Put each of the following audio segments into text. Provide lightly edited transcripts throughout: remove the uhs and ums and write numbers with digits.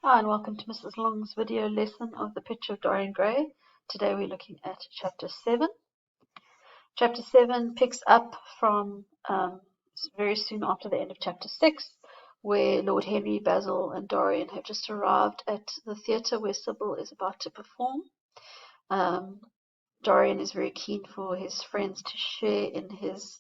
Hi, and welcome to Mrs. Long's video lesson of the Picture of Dorian Gray. Today we're looking at Chapter 7. Chapter 7 picks up from very soon after the end of Chapter 6, where Lord Henry, Basil, and Dorian have just arrived at the theatre where Sybil is about to perform. Dorian is very keen for his friends to share in his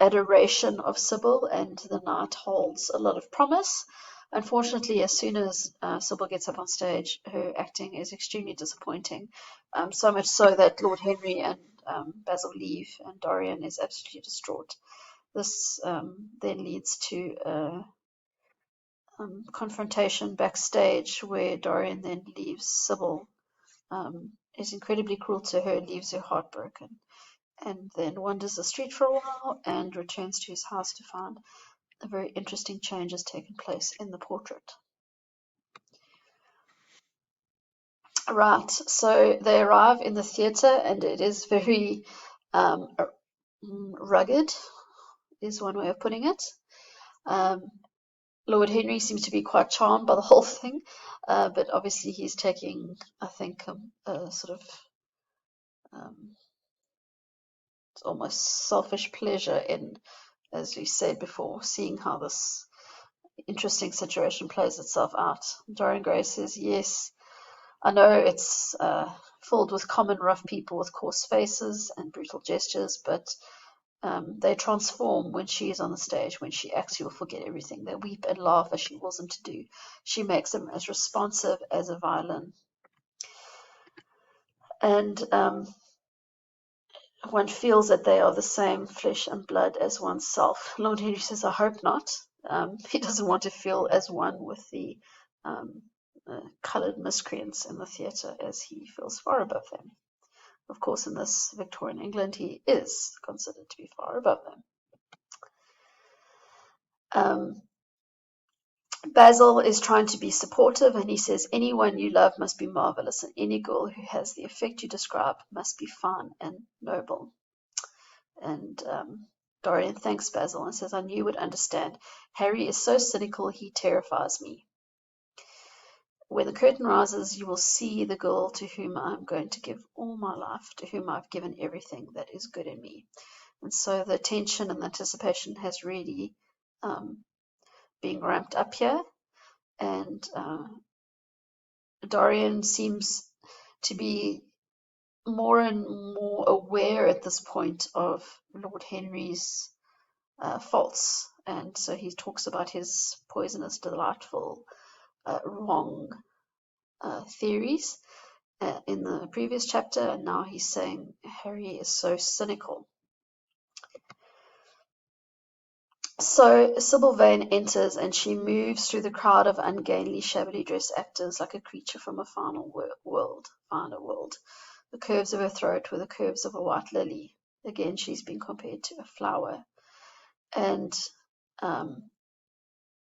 adoration of Sybil, and the night holds a lot of promise. Unfortunately, as soon as Sybil gets up on stage, her acting is extremely disappointing, so much so that Lord Henry and Basil leave, and Dorian is absolutely distraught. This then leads to a confrontation backstage where Dorian then leaves Sybil, is incredibly cruel to her, leaves her heartbroken, and then wanders the street for a while and returns to his house to find a very interesting change has taken place in the portrait. Right, so they arrive in the theatre and it is very rugged, is one way of putting it. Lord Henry seems to be quite charmed by the whole thing, but obviously he's taking, I think, a sort of it's almost selfish pleasure in, as we said before, seeing how this interesting situation plays itself out. Dorian Gray says, yes, I know it's filled with common rough people with coarse faces and brutal gestures, but they transform when she is on the stage. When she acts, you'll forget everything. They weep and laugh as she wills them to do. She makes them as responsive as a violin. And one feels that they are the same flesh and blood as oneself. Lord Henry says, I hope not. He doesn't want to feel as one with the coloured miscreants in the theatre, as he feels far above them. Of course, in this Victorian England, he is considered to be far above them. Basil is trying to be supportive, and he says, anyone you love must be marvellous, and any girl who has the effect you describe must be fine and noble. And Dorian thanks Basil and says, I knew you would understand. Harry is so cynical, he terrifies me. When the curtain rises, you will see the girl to whom I am going to give all my life, to whom I've given everything that is good in me. And so the tension and the anticipation has really been ramped up here. And Dorian seems to be more and more aware at this point of Lord Henry's faults. And so he talks about his poisonous, delightful, wrong theories in the previous chapter, and now he's saying Harry is so cynical. So Sybil Vane enters, and she moves through the crowd of ungainly, shabbily dressed actors like a creature from a finer world. The curves of her throat were the curves of a white lily. Again, she's been compared to a flower. And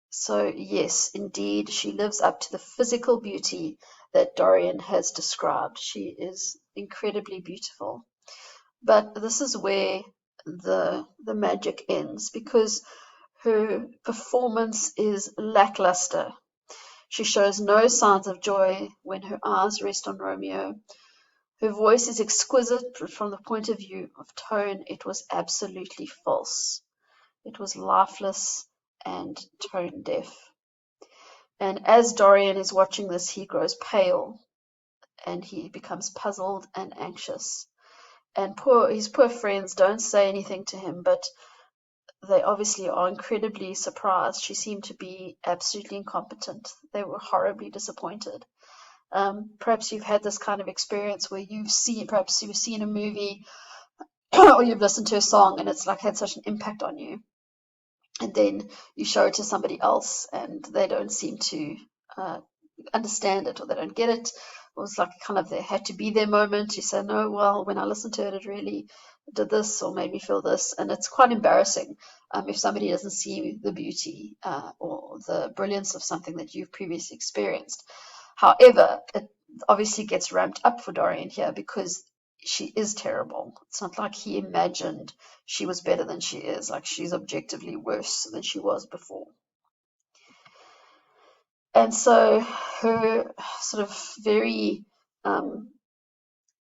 so, yes, indeed, she lives up to the physical beauty that Dorian has described. She is incredibly beautiful. But this is where the magic ends, because her performance is lackluster. She shows no signs of joy when her eyes rest on Romeo. Her voice is exquisite, but from the point of view of tone, it was absolutely false. It was lifeless and tone deaf. And as Dorian is watching this, he grows pale and he becomes puzzled and anxious. And his poor friends don't say anything to him, but they obviously are incredibly surprised. She seemed to be absolutely incompetent. They were horribly disappointed. Perhaps you've had this kind of experience where you've seen a movie or you've listened to a song and it's like had such an impact on you, and then you show it to somebody else and they don't seem to understand it, or they don't get it. It was like kind of there had to be their moment. You say, no, well, when I listened to it, it really did this or made me feel this. And it's quite embarrassing if somebody doesn't see the beauty or the brilliance of something that you've previously experienced. However, it obviously gets ramped up for Dorian here because she is terrible. It's not like he imagined she was better than she is. Like, she's objectively worse than she was before. And so her sort of very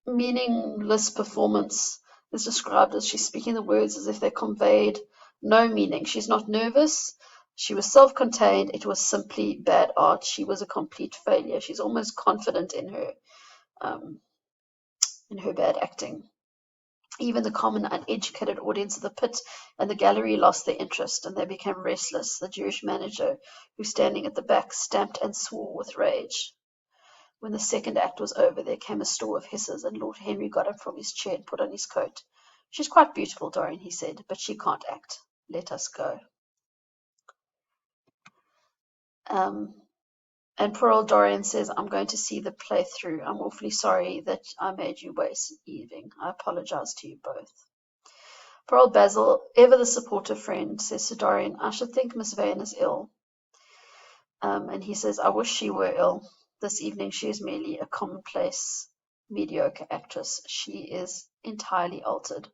meaningless performance is described as she's speaking the words as if they conveyed no meaning. She's not nervous. She was self-contained. It was simply bad art. She was a complete failure. She's almost confident in her bad acting. Even the common uneducated audience of the pit and the gallery lost their interest, and they became restless. The Jewish manager, who standing at the back, stamped and swore with rage. When the second act was over, there came a storm of hisses, and Lord Henry got up from his chair and put on his coat. "She's quite beautiful, Dorian," he said, "but she can't act. Let us go." And poor old Dorian says, "I'm going to see the play through. I'm awfully sorry that I made you waste an evening. I apologize to you both." Poor old Basil, ever the supportive friend, says to Dorian, "I should think Miss Vane is ill." And he says, "I wish she were ill. This evening she is merely a commonplace, mediocre actress. She is entirely altered."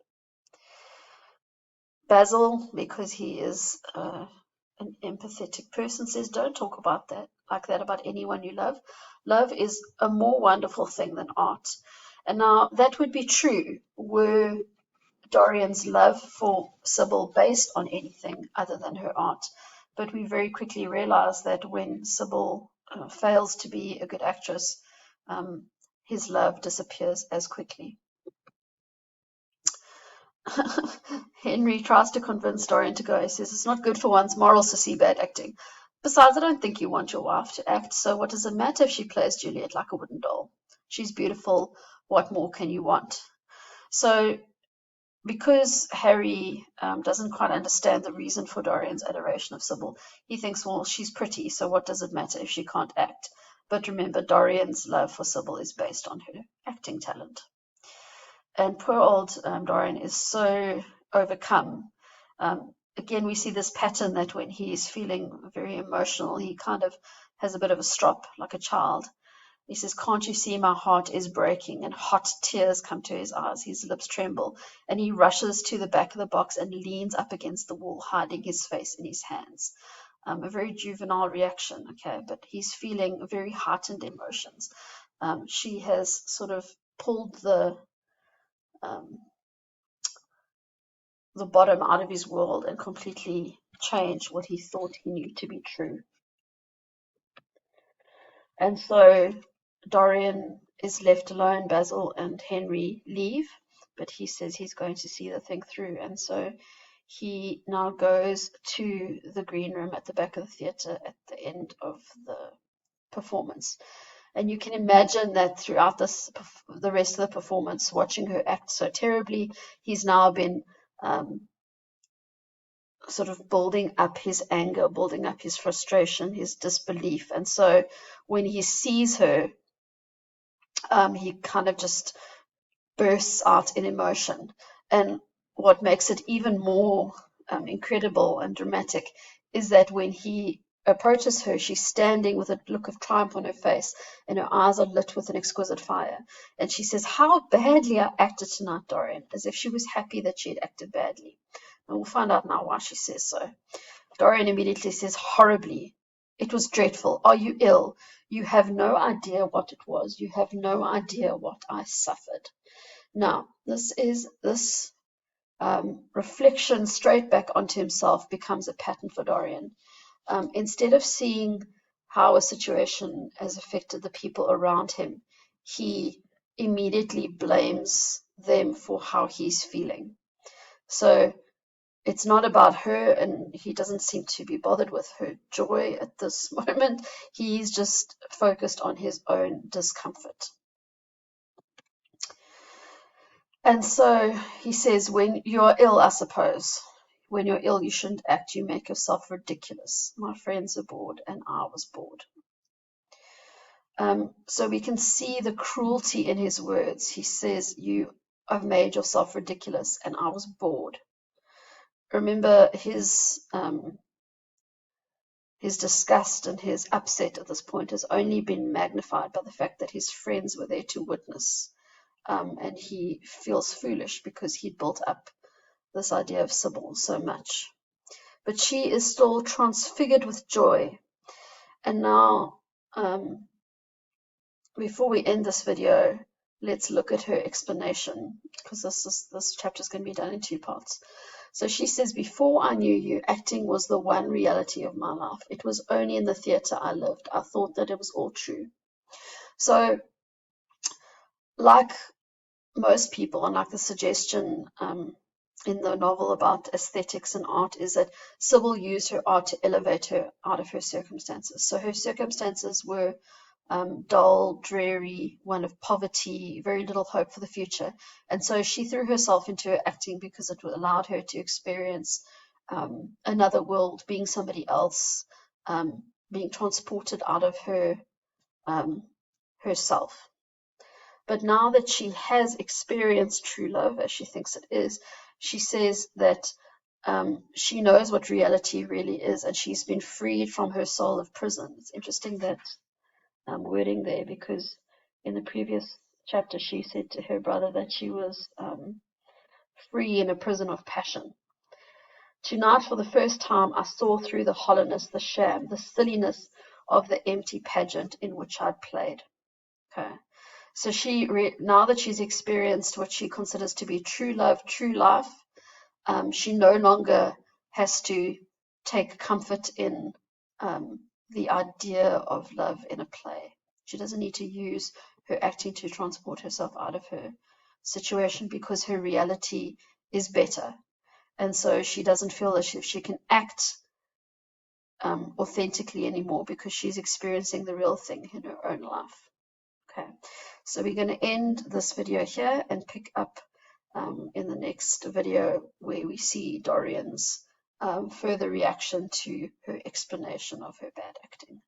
Basil, because he is an empathetic person, says, "Don't talk about that like that about anyone you love. Love is a more wonderful thing than art." And now that would be true were Dorian's love for Sybil based on anything other than her art. But we very quickly realize that when Sybil fails to be a good actress, his love disappears as quickly. Henry tries to convince Dorian to go. He says, "It's not good for one's morals to see bad acting. Besides, I don't think you want your wife to act, so what does it matter if she plays Juliet like a wooden doll? She's beautiful. What more can you want?" So because Harry doesn't quite understand the reason for Dorian's adoration of Sybil, he thinks, well, she's pretty, so what does it matter if she can't act? But remember, Dorian's love for Sybil is based on her acting talent. And poor old Dorian is so overcome. Again, we see this pattern that when he's feeling very emotional, he kind of has a bit of a strop, like a child. He says, "Can't you see my heart is breaking?" And hot tears come to his eyes. His lips tremble, and he rushes to the back of the box and leans up against the wall, hiding his face in his hands. A very juvenile reaction, okay, but he's feeling very heightened emotions. She has sort of pulled the bottom out of his world and completely changed what he thought he knew to be true. And so Dorian is left alone. Basil and Henry leave, but he says he's going to see the thing through. And so he now goes to the green room at the back of the theatre at the end of the performance. And you can imagine that throughout the rest of the performance, watching her act so terribly, he's now been sort of building up his anger, building up his frustration, his disbelief. And so when he sees her, he kind of just bursts out in emotion. And what makes it even more incredible and dramatic is that when he approaches her, she's standing with a look of triumph on her face, and her eyes are lit with an exquisite fire. And she says, "How badly I acted tonight, Dorian," as if she was happy that she had acted badly. And we'll find out now why she says so. Dorian immediately says, "Horribly. It was dreadful. Are you ill? You have no idea what it was. You have no idea what I suffered." Now, this reflection straight back onto himself becomes a pattern for Dorian. Instead of seeing how a situation has affected the people around him, he immediately blames them for how he's feeling. So it's not about her, and he doesn't seem to be bothered with her joy at this moment. He's just focused on his own discomfort. And so he says, "When you're ill, I suppose. When you're ill, you shouldn't act. You make yourself ridiculous. My friends are bored, and I was bored." So we can see the cruelty in his words. He says, "You have made yourself ridiculous, and I was bored." Remember, his disgust and his upset at this point has only been magnified by the fact that his friends were there to witness. And he feels foolish because he'd built up this idea of Sybil so much. But she is still transfigured with joy. And now, before we end this video, let's look at her explanation, because this chapter is going to be done in 2 parts. So she says, before I knew you, acting was the one reality of my life. It was only in the theatre I lived. I thought that it was all true. So, like most people, and like the suggestion in the novel about aesthetics and art, is that Sybil used her art to elevate her out of her circumstances. So her circumstances were dull, dreary, one of poverty, very little hope for the future. And so she threw herself into acting because it allowed her to experience another world, being somebody else, being transported out of her herself. But now that she has experienced true love, as she thinks it is, she says that she knows what reality really is, and she's been freed from her soul of prison. It's interesting that wording there, because in the previous chapter she said to her brother that she was free in a prison of passion. Tonight, for the first time, I saw through the hollowness, the sham, the silliness of the empty pageant in which I'd played. Okay. So now that she's experienced what she considers to be true love, true life, she no longer has to take comfort in the idea of love in a play. She doesn't need to use her acting to transport herself out of her situation, because her reality is better. And so she doesn't feel as if she can act authentically anymore, because she's experiencing the real thing in her own life. Okay, so we're going to end this video here and pick up in the next video, where we see Dorian's further reaction to her explanation of her bad acting.